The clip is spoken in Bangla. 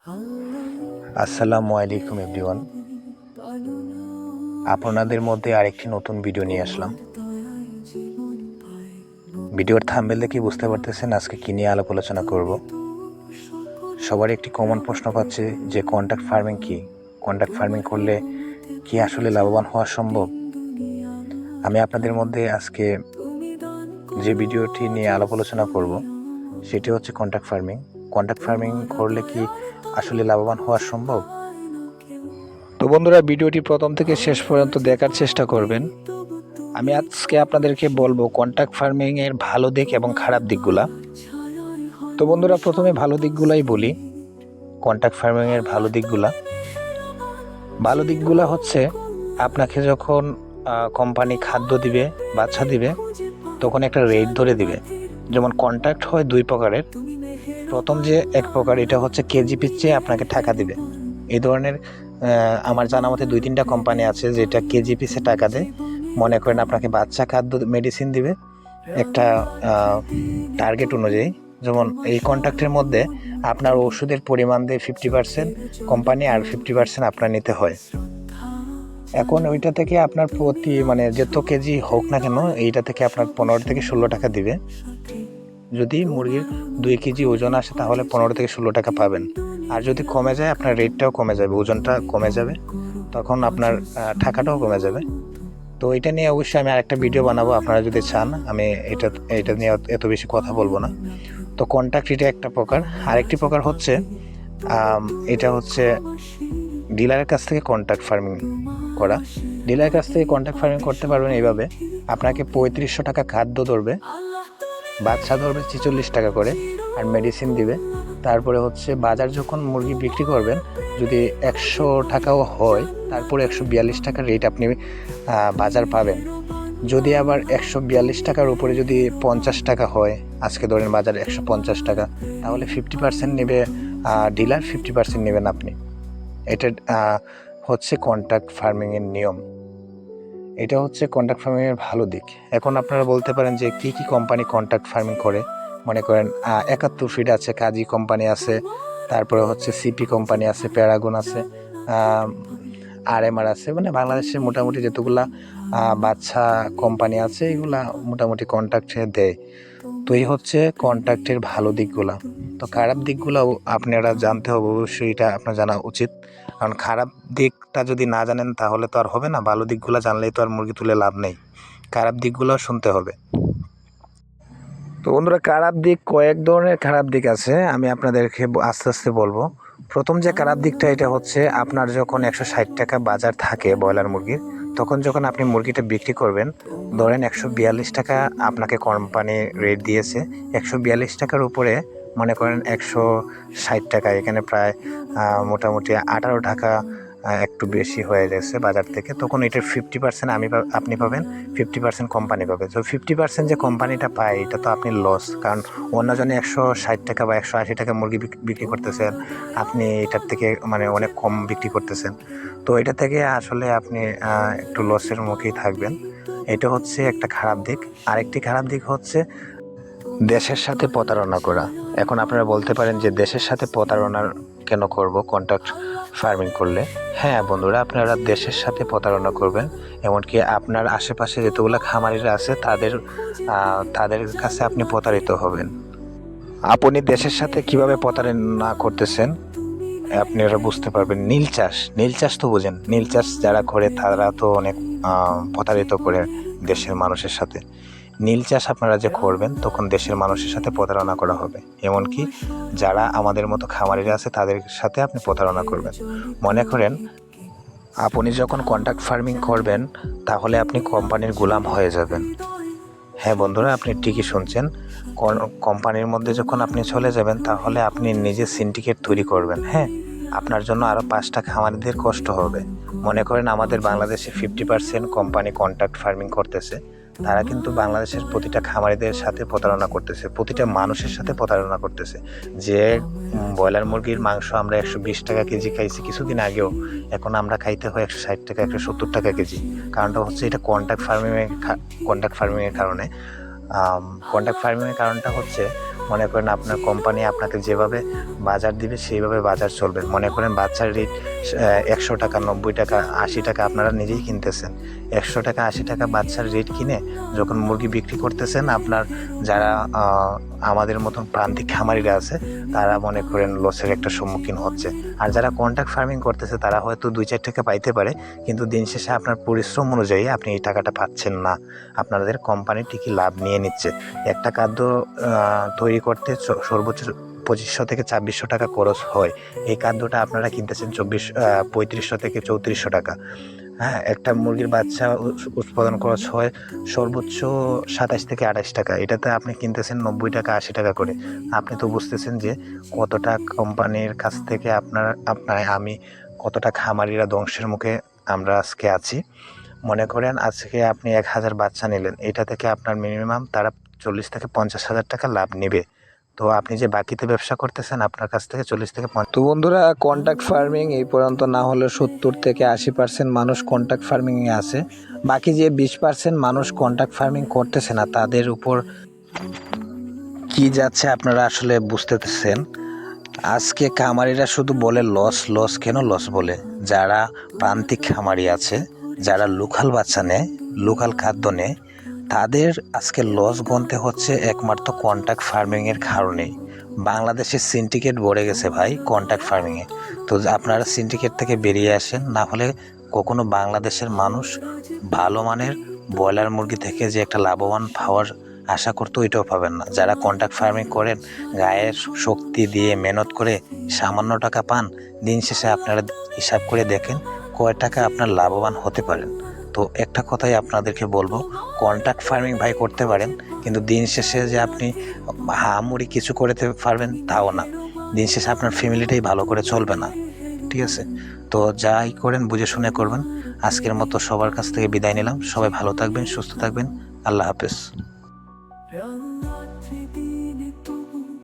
আসসালামু আলাইকুম এভরিওয়ান। আপনাদের মধ্যে আরেকটি নতুন ভিডিও নিয়ে আসলাম। ভিডিওর থাম্বনেল দেখে বুঝতে পারতেছেন আজকে কী নিয়ে আলাপ আলোচনা করব। সবার একটি কমন প্রশ্ন পাচ্ছে যে কন্ট্রাক্ট ফার্মিং কী, কন্ট্রাক্ট ফার্মিং করলে কি আসলে লাভবান হওয়া সম্ভব। আমি আপনাদের মধ্যে আজকে যে ভিডিওটি নিয়ে আলাপ আলোচনা করব সেটি হচ্ছে কন্ট্রাক্ট ফার্মিং। কন্ট্রাক্ট ফার্মিং করলে কি আসলে লাভবান হওয়া সম্ভব? তো বন্ধুরা, ভিডিওটি প্রথম থেকে শেষ পর্যন্ত দেখার চেষ্টা করবেন। আমি আজকে আপনাদেরকে বলবো কন্ট্রাক্ট ফার্মিংয়ের ভালো দিক এবং খারাপ দিকগুলা। তো বন্ধুরা, প্রথমে ভালো দিকগুলাই বলি। কন্ট্রাক্ট ফার্মিংয়ের ভালো দিকগুলা হচ্ছে আপনাকে যখন কোম্পানি খাদ্য দিবে, বাচ্চা দিবে, তখন একটা রেট ধরে দিবে। যেমন কন্ট্রাক্ট হয় দুই প্রকারের। প্রথম যে এক প্রকার, এটা হচ্ছে কেজি পিচ্ছে আপনাকে টাকা দিবে। এই ধরনের আমার জানা মতে 2-3টা কোম্পানি আছে যেটা কেজি পিছে টাকা দেয়। মনে করেন আপনাকে বাচ্চা খাদ্য মেডিসিন দিবে একটা টার্গেট অনুযায়ী। যেমন এই কন্ট্রাক্টের মধ্যে আপনার ওষুধের পরিমাণ দিয়ে 50% কোম্পানি আর 50% আপনার নিতে হয়। এখন ওইটা থেকে আপনার প্রতি যত কেজি হোক না কেন, এইটা থেকে আপনার 15 থেকে 16 টাকা দিবে। যদি মুরগির 2 কেজি ওজন আসে তাহলে 15 থেকে 16 টাকা পাবেন। আর যদি কমে যায় আপনার রেটটাও কমে যাবে, ওজনটা কমে যাবে, তখন আপনার টাকাটাও কমে যাবে। তো এটা নিয়ে অবশ্যই আমি আরেকটা ভিডিও বানাবো, আপনারা যদি চান। আমি এটা নিয়ে এত বেশি কথা বলবো না। তো কন্ট্রাক্ট এটা একটা প্রকার। আরেকটি প্রকার হচ্ছে এটা হচ্ছে ডিলারের কাছ থেকে কন্ট্রাক্ট ফার্মিং করা। ডিলারের কাছ থেকে কন্ট্রাক্ট ফার্মিং করতে পারবেন এইভাবে: আপনাকে 3500 টাকা খাদ্য ধরবে, বাচ্চা ধরবে 46 টাকা করে, আর মেডিসিন দিবে। তারপরে হচ্ছে বাজার যখন মুরগি বিক্রি করবেন, যদি 100 টাকাও হয়, তারপরে 142 টাকার রেট আপনি বাজার পাবেন। যদি আবার 142 টাকার উপরে যদি 50 টাকা হয়, আজকে ধরেন বাজার 150 টাকা, তাহলে 50% নেবে ডিলার, 50% নেবেন আপনি। এটা হচ্ছে কন্ট্রাক্ট ফার্মিংয়ের নিয়ম। এটা হচ্ছে কন্ট্রাক্ট ফার্মিংয়ের ভালো দিক। এখন আপনারা বলতে পারেন যে কি কোম্পানি কন্ট্রাক্ট ফার্মিং করে। মনে করেন 71 ফিড আছে, কাজী কোম্পানি আছে, তারপরে হচ্ছে সিপি কোম্পানি আছে, প্যারাগন আছে, RMR আছে। বাংলাদেশের মোটামুটি যতগুলা বাচ্চা কোম্পানি আছে এগুলা মোটামুটি কন্ট্রাক্টে দেয়। তো এই হচ্ছে কন্ট্রাক্টের ভালো দিকগুলা। তো খারাপ দিকগুলো আপনারা জানতে হবে, অবশ্যই এটা আপনার জানা উচিত। কারণ খারাপ দিকটা যদি না জানেন তাহলে তো আর হবে না। ভালো দিকগুলো জানলেই তো আর মুরগি তুলে লাভ নেই, খারাপ দিকগুলোও শুনতে হবে। তো বন্ধুরা, খারাপ দিক, কয়েক ধরনের খারাপ দিক আছে, আমি আপনাদেরকে আস্তে আস্তে বলবো। প্রথম যে খারাপ দিকটা, এটা হচ্ছে আপনার যখন 160 টাকা বাজার থাকে ব্রয়লার মুরগির, তখন যখন আপনি মুরগিটা বিক্রি করবেন, ধরেন 142 টাকা আপনাকে কোম্পানি রেট দিয়েছে। 142 টাকার উপরে মনে করেন 160 টাকা, এখানে প্রায় মোটামুটি 18 টাকা একটু বেশি হয়ে গেছে বাজার থেকে। তখন এটার 50% আপনি পাবেন, 50% কোম্পানি পাবে। তো 50% যে কোম্পানিটা পায়, এটা তো আপনি লস। কারণ অন্যজনে 160 টাকা বা 180 টাকা মুরগি বিক্রি করতেছেন, আপনি এটার থেকে অনেক কম বিক্রি করতেছেন। তো এটা থেকে আসলে আপনি একটু লসের মুখেই থাকবেন। এটা হচ্ছে একটা খারাপ দিক। আরেকটি খারাপ দিক হচ্ছে দেশের সাথে প্রতারণা করা। এখন আপনারা বলতে পারেন যে দেশের সাথে প্রতারণা কেন করব কন্ট্রাক্ট ফার্মিং করলে? হ্যাঁ বন্ধুরা, আপনারা দেশের সাথে প্রতারণা করবেন। এমনকি আপনার আশেপাশে যতগুলো খামারিরা আছে তাদের কাছে আপনি প্রতারিত হবেন। আপনি দেশের সাথে কিভাবে প্রতারণা করতেছেন আপনারা বুঝতে পারবেন। নীল চাষ তো বোঝেন। নীল চাষ যারা করে তারা তো অনেক প্রতারিত করে দেশের মানুষের সাথে। নীল চাষ আপনারা যে করবেন, তখন দেশের মানুষের সাথে প্রতারণা করা হবে। এমনকি যারা আমাদের মতো খামারিরা আছে তাদের সাথে আপনি প্রতারণা করবেন। মনে করেন আপনি যখন কন্ট্রাক্ট ফার্মিং করবেন, তাহলে আপনি কোম্পানির গোলাম হয়ে যাবেন। হ্যাঁ বন্ধুরা, আপনি ঠিকই শুনছেন। কোম্পানির মধ্যে যখন আপনি চলে যাবেন, তাহলে আপনি নিজে সিন্ডিকেট তৈরি করবেন। হ্যাঁ, আপনার জন্য আরও 5টা খামারিদের কষ্ট হবে। মনে করেন আমাদের বাংলাদেশে 50% কোম্পানি কন্ট্রাক্ট ফার্মিং করতেছে। তারা কিন্তু বাংলাদেশের প্রতিটা খামারিদের সাথে প্রতারণা করতেছে, প্রতিটা মানুষের সাথে প্রতারণা করতেছে। যে ব্রয়লার মুরগির মাংস আমরা 120 টাকা কেজি খাইছি কিছুদিন আগেও, এখন আমরা খাইতে হয় 160 টাকা, 170 টাকা কেজি। কারণটা হচ্ছে এটা কন্ট্রাক্ট ফার্মিংয়ের কারণে। কন্ট্রাক্ট ফার্মিংয়ের কারণটা হচ্ছে মনে করেন আপনার কোম্পানি আপনাকে যেভাবে বাজার দিবে সেইভাবে বাজার চলবে। মনে করেন বাচ্চার রেট 100 টাকা, 90 টাকা, 80 টাকা, আপনারা নিজেই কিনতেছেন। 100 টাকা 80 টাকা বাচ্চার রেট কিনে যখন মুরগি বিক্রি করতেছেন, আপনার যারা আমাদের মতন প্রান্তিক খামারিরা আছে তারা মনে করেন লসের একটা সম্মুখীন হচ্ছে। আর যারা কন্ট্রাক্ট ফার্মিং করতেছে তারা হয়তো 2-4 টাকা পাইতে পারে, কিন্তু দিন শেষে আপনার পরিশ্রম অনুযায়ী আপনি এই টাকাটা পাচ্ছেন না। আপনাদের কোম্পানি ঠিকই লাভ নিয়ে নিচ্ছে। একটা খাদ্য তৈরি করতে সর্বোচ্চ 2500 থেকে 2600 টাকা খরচ হয়। এই খাদ্যটা আপনারা কিনতেছেন 3500 থেকে 3400 টাকা। হ্যাঁ, একটা মুরগির বাচ্চা উৎপাদন খরচ হয় সর্বোচ্চ 27 থেকে 28 টাকা। এটাতে আপনি কিনতেছেন 90 টাকা 80 টাকা করে। আপনি তো বুঝতেছেন যে কতটা কোম্পানির কাছ থেকে আমি কতটা খামারিরা ধ্বংসের মুখে আমরা আজকে আছি। মনে করেন আজকে আপনি 1000 বাচ্চা নিলেন, এটা থেকে আপনার মিনিমাম তারা 40 থেকে 50,000 টাকা লাভ নেবে। তো আপনি যে বাকিতে ব্যবসা করতেছেন আপনার কাছ থেকে 40 থেকে 50। তো বন্ধুরা, কন্ট্রাক্ট ফার্মিং এই পর্যন্ত না হলে 70 থেকে 80% মানুষ কন্ট্রাক্ট ফার্মিংয়ে আছে। বাকি যে 20% মানুষ কন্ট্রাক্ট ফার্মিং করতেছে না, তাদের উপর কি যাচ্ছে আপনারা আসলে বুঝতেছেন। আজকে খামারিরা শুধু বলে লস লস, কেন লস বলে? যারা প্রান্তিক খামারি আছে, যারা লোকাল বাচ্চা নেয়, লোকাল খাদ্য নেয়, তাদের আজকে লস গুনতে হচ্ছে একমাত্র কন্ট্রাক্ট ফার্মিংয়ের কারণেই। বাংলাদেশের সিন্ডিকেট ভরে গেছে ভাই কন্ট্রাক্ট ফার্মিংয়ে। তো আপনারা সিন্ডিকেট থেকে বেরিয়ে আসেন, না হলে কখনো বাংলাদেশের মানুষ ভালো মানের ব্রয়লার মুরগি থেকে যে একটা লাভবান পাওয়ার আশা করতো, ওইটাও পাবেন না। যারা কন্ট্রাক্ট ফার্মিং করেন, গায়ের শক্তি দিয়ে মেহনত করে সামান্য টাকা পান, দিন শেষে আপনারা হিসাব করে দেখেন কয় টাকা আপনার লাভবান হতে পারেন। তো একটা কথাই আপনাদেরকে বলবো, কন্ট্রাক্ট ফার্মিং ভাই করতে পারেন, কিন্তু দিন শেষে যে আপনি হামুড়ি কিছু করতে পারবেন তাও না। দিন শেষে আপনার ফ্যামিলিটাই ভালো করে চলবে না, ঠিক আছে? তো যাই করেন বুঝে শুনে করবেন। আজকের মতো সবার কাছ থেকে বিদায় নিলাম। সবাই ভালো থাকবেন, সুস্থ থাকবেন। আল্লাহ হাফেজ।